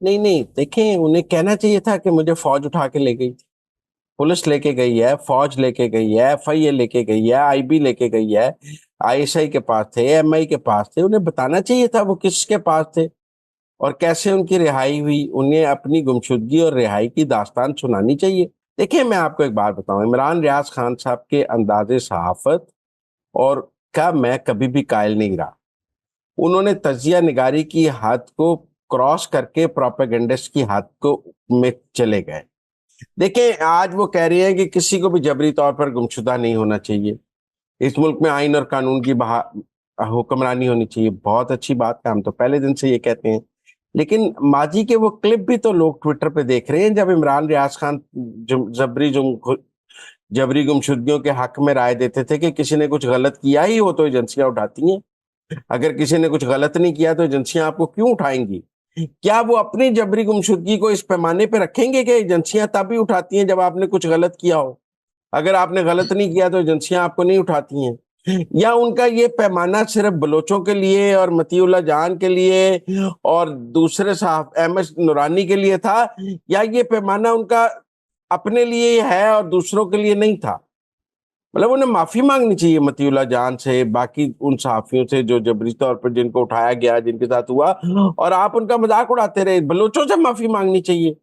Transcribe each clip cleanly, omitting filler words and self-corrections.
नहीं नहीं, देखें, उन्हें कहना चाहिए था कि मुझे फौज उठा के ले गई थी, पुलिस लेके गई है, फौज लेके गई है, एफआईए लेके गई है, आईबी लेके गई है, आईएसआई के पास थे, एमआई के पास थे। उन्हें बताना चाहिए था वो किसके पास थे और कैसे उनकी रिहाई हुई। उन्हें अपनी गुमशुदगी और रिहाई की दास्तान सुनानी चाहिए। देखिए, मैं आपको एक बात बताऊं, इमरान रियाज खान साहब के अंदाजे सहाफत और का मैं कभी भी कायल नहीं रहा। उन्होंने तजिया निगारी की हद को क्रॉस करके प्रोपेगेंडिस्ट की हद को में चले गए। देखिए, आज वो कह रही हैं कि किसी को भी जबरी तौर पर गुमशुदा नहीं होना चाहिए, इस मुल्क में आइन और कानून की हुक्मरानी होनी चाहिए। बहुत अच्छी बात है, हम तो पहले दिन से ये कहते हैं। लेकिन माजी के वो क्लिप भी तो लोग ट्विटर पे देख रहे हैं, जब इमरान रियाज खान जबरी गुमशुदगियों के हक में राय देते थे कि किसी ने कुछ गलत किया ही हो तो एजेंसियां उठाती हैं, अगर किसी ने कुछ गलत नहीं किया तो एजेंसियां आपको क्यों उठाएंगी। क्या वो अपनी जबरी गुमशुदगी को इस पैमाने पे रखेंगे कि एजेंसियां तब ही उठाती हैं जब आपने कुछ गलत किया हो? अगर आपने गलत नहीं किया तो एजेंसियां आपको नहीं उठाती हैं? या उनका ये पैमाना सिर्फ बलोचों के लिए और मतीउल्लाह जान के लिए और दूसरे साहब एमएस नूरानी के लिए था, या ये पैमाना उनका अपने लिए है और दूसरों के लिए नहीं था? मतलब उन्हें माफी मांगनी चाहिए मतीउल्लाह जान से, बाकी उन सहाफियों से जो जबरी तौर पर जिनको उठाया गया, जिनके साथ हुआ, और आप उनका मजाक उड़ाते रहे। बलोचों से माफी मांगनी चाहिए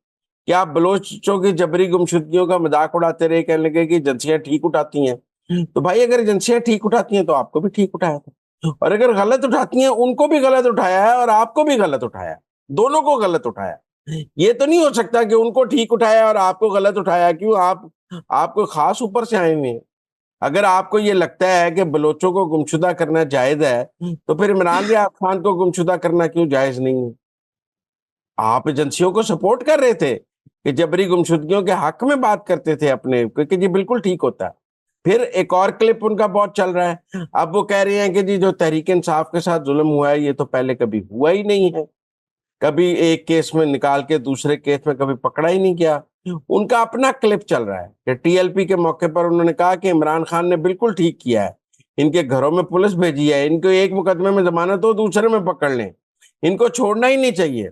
कि आप बलोचों की जबरी गुमशुदगियों का मजाक उड़ाते रहे, कहने लगे कि एजेंसियां ठीक उठाती हैं। तो भाई, अगर एजेंसियां ठीक उठाती हैं तो आपको भी ठीक उठाया था, और अगर गलत उठाती हैं उनको भी गलत उठाया है और आपको भी गलत उठाया है, दोनों को गलत उठाया। ये तो नहीं हो सकता कि उनको ठीक उठाया और आपको गलत उठाया। क्यों? आपको खास ऊपर से आए हुए हैं। अगर आपको ये लगता है कि बलोचों को गुमशुदा करना जायज है, तो फिर इमरान रियाज खान को गुमशुदा करना क्यों जायज नहीं है? आप एजेंसियों को सपोर्ट कर रहे थे कि जबरी गुमशुदगियों के हक में बात करते थे अपने, क्योंकि जी बिल्कुल ठीक होता है। फिर एक और क्लिप उनका बहुत चल रहा है, अब वो कह रहे हैं कि जी जो तहरीक इंसाफ के साथ जुल्म हुआ है ये तो पहले कभी हुआ ही नहीं है, कभी एक केस में निकाल के दूसरे केस में कभी पकड़ा ही नहीं गया। उनका अपना क्लिप चल रहा है कि टीएलपी के मौके पर उन्होंने कहा कि इमरान खान ने बिल्कुल ठीक किया है, इनके घरों में पुलिस भेजी है, इनको एक मुकदमे में जमानत हो दूसरे में पकड़ लें, इनको छोड़ना ही नहीं चाहिए।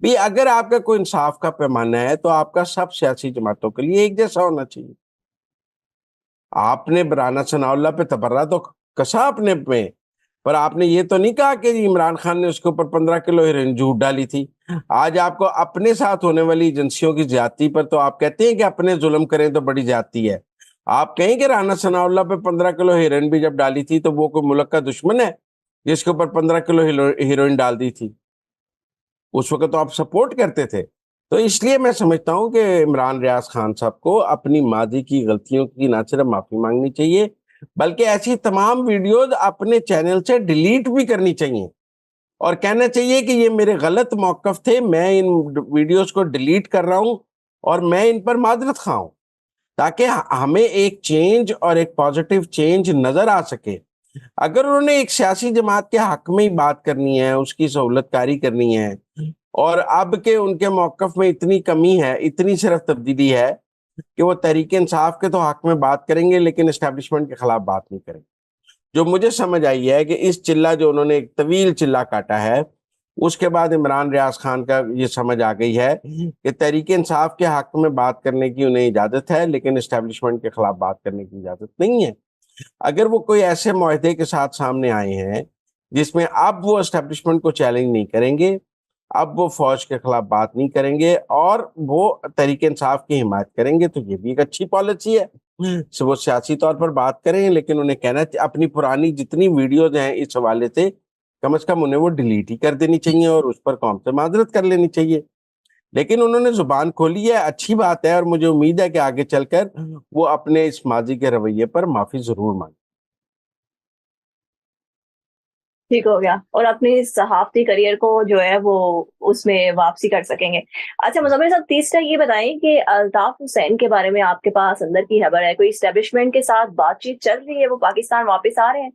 भी अगर आपका कोई इंसाफ का पैमाना है तो आपका सब सियासी जमातों के लिए एक जैसा होना चाहिए। आपने राना सनाउल्लाह पे तबर्रा तो कसा अपने में, पर आपने ये तो नहीं कहा कि इमरान खान ने उसके ऊपर 15 किलो हेरोइन झूठ डाली थी। आज आपको अपने साथ होने वाली एजेंसियों की ज्यादती पर तो आप कहते हैं कि अपने जुल्म करें तो बड़ी ज्यादती है। आप कहें कि राना सनाउल्लाह पे 15 किलो हेरोइन भी जब डाली थी तो वो कोई मुल्क का दुश्मन है जिसके ऊपर 15 किलो हेरोइन डाल दी थी? उस वक्त तो आप सपोर्ट करते थे। तो इसलिए मैं समझता हूं कि इमरान रियाज खान साहब को अपनी माजी की गलतियों की ना सिर्फ माफी मांगनी चाहिए, बल्कि ऐसी तमाम वीडियोज अपने चैनल से डिलीट भी करनी चाहिए और कहना चाहिए कि ये मेरे गलत मौकफ थे, मैं इन वीडियोस को डिलीट कर रहा हूं और मैं इन पर माजरत खाऊं, ताकि हमें एक चेंज और एक पॉजिटिव चेंज नजर आ सके। अगर उन्होंने एक सियासी जमात के हक में ही बात करनी है, उसकी सहूलतकारी करनी है, और अब के उनके मौकफ में इतनी कमी है, इतनी सिर्फ तब्दीली है कि वो तहरीक इंसाफ के तो हक में बात करेंगे लेकिन एस्टेब्लिशमेंट के खिलाफ बात नहीं करेंगे। जो मुझे समझ आई है कि इस चिल्ला जो उन्होंने एक तवील चिल्ला काटा है, उसके बाद इमरान रियाज खान का ये समझ आ गई है कि तहरीक इंसाफ के हक में बात करने की उन्हें इजाजत है लेकिन एस्टेब्लिशमेंट के खिलाफ बात करने की इजाजत नहीं है। अगर वो कोई ऐसे मुआहदे के साथ सामने आए हैं जिसमें अब वो एस्टेब्लिशमेंट को चैलेंज नहीं करेंगे, अब वो फौज के खिलाफ बात नहीं करेंगे और वो तहरीक इंसाफ की हिमायत करेंगे, तो ये भी एक अच्छी पॉलिसी है। सो वो सियासी तौर पर बात करें, लेकिन उन्हें अपनी पुरानी जितनी वीडियोज हैं इस हवाले से कम उन्हें वो डिलीट ही कर देनी चाहिए और उस पर कौम से माजरत कर लेनी चाहिए। लेकिन उन्होंने जुबान खोली है, अच्छी बात है, और मुझे उम्मीद है कि आगे चलकर वो अपने इस माजी के रवैये पर माफी जरूर मांगे। ठीक हो गया और अपनी सहाफती करियर को जो है वो उसमें वापसी कर सकेंगे। अच्छा मुजम्मिल साहब, तीसरा ये बताएं कि अल्ताफ हुसैन के बारे में आपके पास अंदर की खबर है, कोई इस्टेब्लिशमेंट के साथ बातचीत चल रही है, वो पाकिस्तान वापस आ रहे हैं?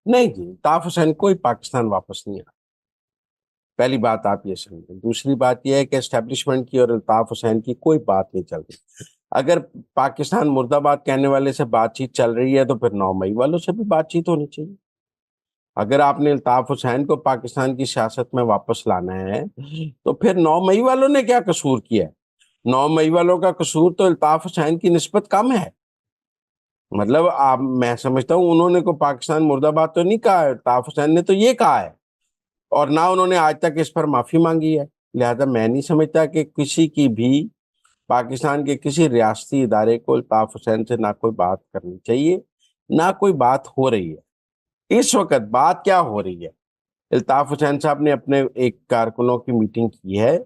नहीं जी, ताफ हुसैन कोई पाकिस्तान वापस नहीं आ। पहली बात आप ये समझें। दूसरी बात यह है कि एस्टेब्लिशमेंट की और अल्ताफ हुसैन की कोई बात नहीं चल रही। अगर पाकिस्तान मुर्दाबाद कहने वाले से बातचीत चल रही है तो फिर 9 मई वालों से भी बातचीत होनी चाहिए। اگر آپ نے الطاف حسین کو پاکستان کی سیاست میں واپس لانا ہے تو پھر 9 مئی والوں نے کیا قصور کیا ہے؟ 9 مئی والوں کا قصور تو الطاف حسین کی نسبت کم ہے. مطلب میں سمجھتا ہوں انہوں نے کو پاکستان مرد آباد تو نہیں کہا ہے، الطاف حسین نے تو یہ کہا ہے، اور نہ انہوں نے آج تک اس پر معافی مانگی ہے. لہذا میں نہیں سمجھتا کہ کسی کی بھی پاکستان کے کسی ریاستی ادارے کو الطاف حسین سے نہ کوئی بات کرنی چاہیے، نہ کوئی بات ہو رہی ہے. اس وقت بات کیا ہو رہی ہے؟ الطاف حسین صاحب نے اپنے ایک کارکنوں کی میٹنگ کی ہے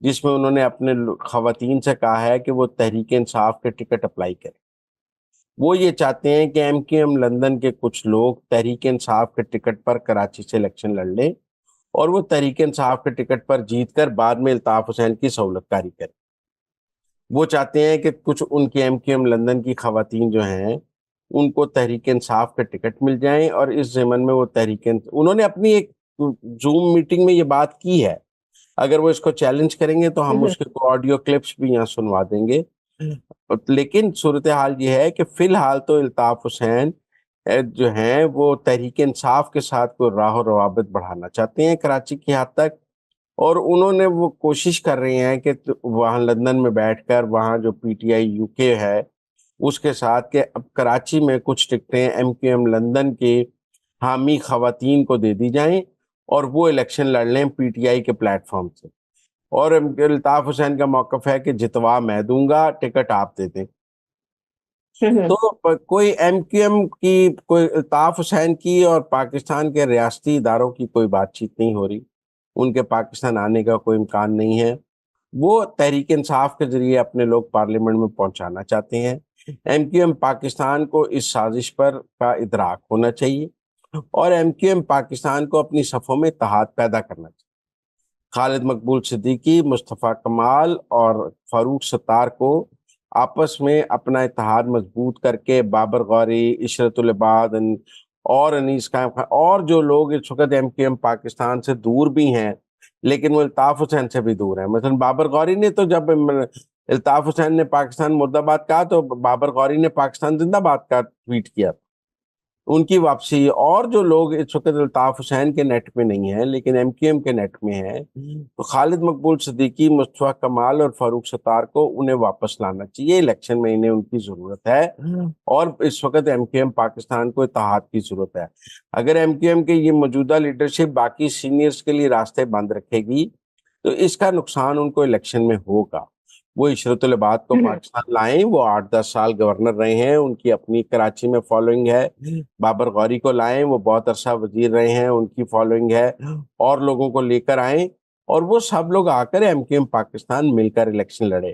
جس میں انہوں نے اپنے خواتین سے کہا ہے کہ وہ تحریک انصاف کے ٹکٹ اپلائی کریں. وہ یہ چاہتے ہیں کہ ایم کیو ایم لندن کے کچھ لوگ تحریک انصاف کے ٹکٹ پر کراچی سے الیکشن لڑ لیں اور وہ تحریک انصاف کے ٹکٹ پر جیت کر بعد میں الطاف حسین کی سہولت کاری کریں. وہ چاہتے ہیں کہ کچھ ان کے ایم کیو ایم لندن کی خواتین جو ہیں ان کو تحریک انصاف کے ٹکٹ مل جائیں، اور اس ضمن میں وہ انہوں نے اپنی ایک زوم میٹنگ میں یہ بات کی ہے. اگر وہ اس کو چیلنج کریں گے تو ہم اس کے آڈیو کلپس بھی یہاں سنوا دیں گے. لیکن صورتحال یہ ہے کہ فی الحال تو الطاف حسین جو ہیں وہ تحریک انصاف کے ساتھ کوئی راہ و روابط بڑھانا چاہتے ہیں کراچی کی حد تک، اور انہوں نے وہ کوشش کر رہے ہیں کہ وہاں لندن میں بیٹھ کر وہاں جو پی ٹی آئی یو کے ہے اس کے ساتھ کہ اب کراچی میں کچھ ٹکٹیں ایم کیو ایم لندن کے حامی خواتین کو دے دی جائیں اور وہ الیکشن لڑ لیں پی ٹی آئی کے پلیٹ فارم سے. اور الطاف حسین کا موقف ہے کہ جتوا میں دوں گا، ٹکٹ آپ دے دیں. تو کوئی ایم کیو ایم کی، کوئی الطاف حسین کی اور پاکستان کے ریاستی اداروں کی کوئی بات چیت نہیں ہو رہی. ان کے پاکستان آنے کا کوئی امکان نہیں ہے. وہ تحریک انصاف کے ذریعے اپنے لوگ پارلیمنٹ میں پہنچانا چاہتے ہیں. ایم کیو ایم پاکستان کو اس سازش پر کا ادراک ہونا چاہیے اور ایم کیو ایم پاکستان کو اپنی صفوں میں اتحاد پیدا کرنا چاہیے. خالد مقبول صدیقی، مصطفیٰ کمال اور فاروق ستار کو آپس میں اپنا اتحاد مضبوط کر کے بابر غوری، عشرت العباد اور انیس قائم خان اور جو لوگ اس وقت ایم کیو ایم پاکستان سے دور بھی ہیں لیکن وہ الطاف حسین سے بھی دور ہیں. مثلا بابر غوری نے تو جب الطاف حسین نے پاکستان مرد آباد کہا تو بابر غوری نے پاکستان زندہ باد کا ٹویٹ کیا. ان کی واپسی، اور جو لوگ اس وقت الطاف حسین کے نیٹ میں نہیں ہیں لیکن ایم کیو ایم کے نیٹ میں ہیں، تو خالد مقبول صدیقی، مصطفیٰ کمال اور فاروق ستار کو انہیں واپس لانا چاہیے. الیکشن میں انہیں ان کی ضرورت ہے اور اس وقت ایم کیو ایم پاکستان کو اتحاد کی ضرورت ہے. اگر ایم کیو ایم کے یہ موجودہ لیڈرشپ باقی سینئرز کے لیے راستے بند رکھے گی تو اس کا نقصان ان کو الیکشن میں ہوگا. وہ عشرت العباد کو پاکستان لائیں، وہ 8-10 سال گورنر رہے ہیں، ان کی اپنی کراچی میں فالوئنگ ہے. بابر غوری کو لائیں، وہ بہت عرصہ وزیر رہے ہیں، ان کی فالوئنگ ہے. اور لوگوں کو لے کر آئیں اور وہ سب لوگ آ کر ایم کیو ایم پاکستان مل کر الیکشن لڑے.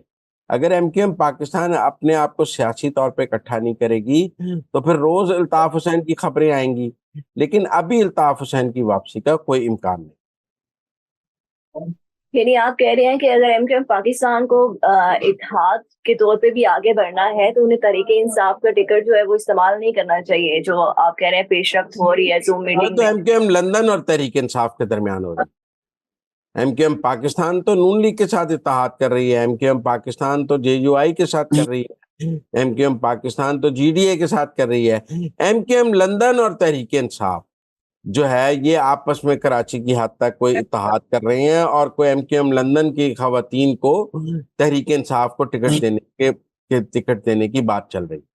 اگر ایم کیو ایم پاکستان اپنے آپ کو سیاسی طور پہ اکٹھا نہیں کرے گی تو پھر روز الطاف حسین کی خبریں آئیں گی، لیکن ابھی الطاف حسین کی واپسی کا کوئی امکان نہیں. یعنی آپ کہہ رہے ہیں کہ اگر ایم کیو ایم پاکستان کو اتحاد کے طور پہ بھی آگے بڑھنا ہے تو انہیں تحریک انصاف کا ٹکٹ جو ہے وہ استعمال نہیں کرنا چاہیے، جو آپ کہہ رہے ہیں پیش رفت ہو رہی ہے زوم میٹنگ تو میں. ایم کیو ایم لندن اور تحریک انصاف کے درمیان ہو رہی ہے. ایم کیو ایم پاکستان تو نون لیگ کے ساتھ اتحاد کر رہی ہے، ایم کیو ایم پاکستان تو جے یو آئی کے ساتھ کر رہی ہے، ایم کیو ایم پاکستان تو جی ڈی اے کے ساتھ کر رہی ہے. ایم کیو ایم لندن اور تحریک انصاف جو ہے یہ آپس میں کراچی کی حد تک کوئی اتحاد کر رہے ہیں اور کوئی ایم کیو ایم لندن کی خواتین کو تحریک انصاف کو ٹکٹ دینے کی بات چل رہی ہے.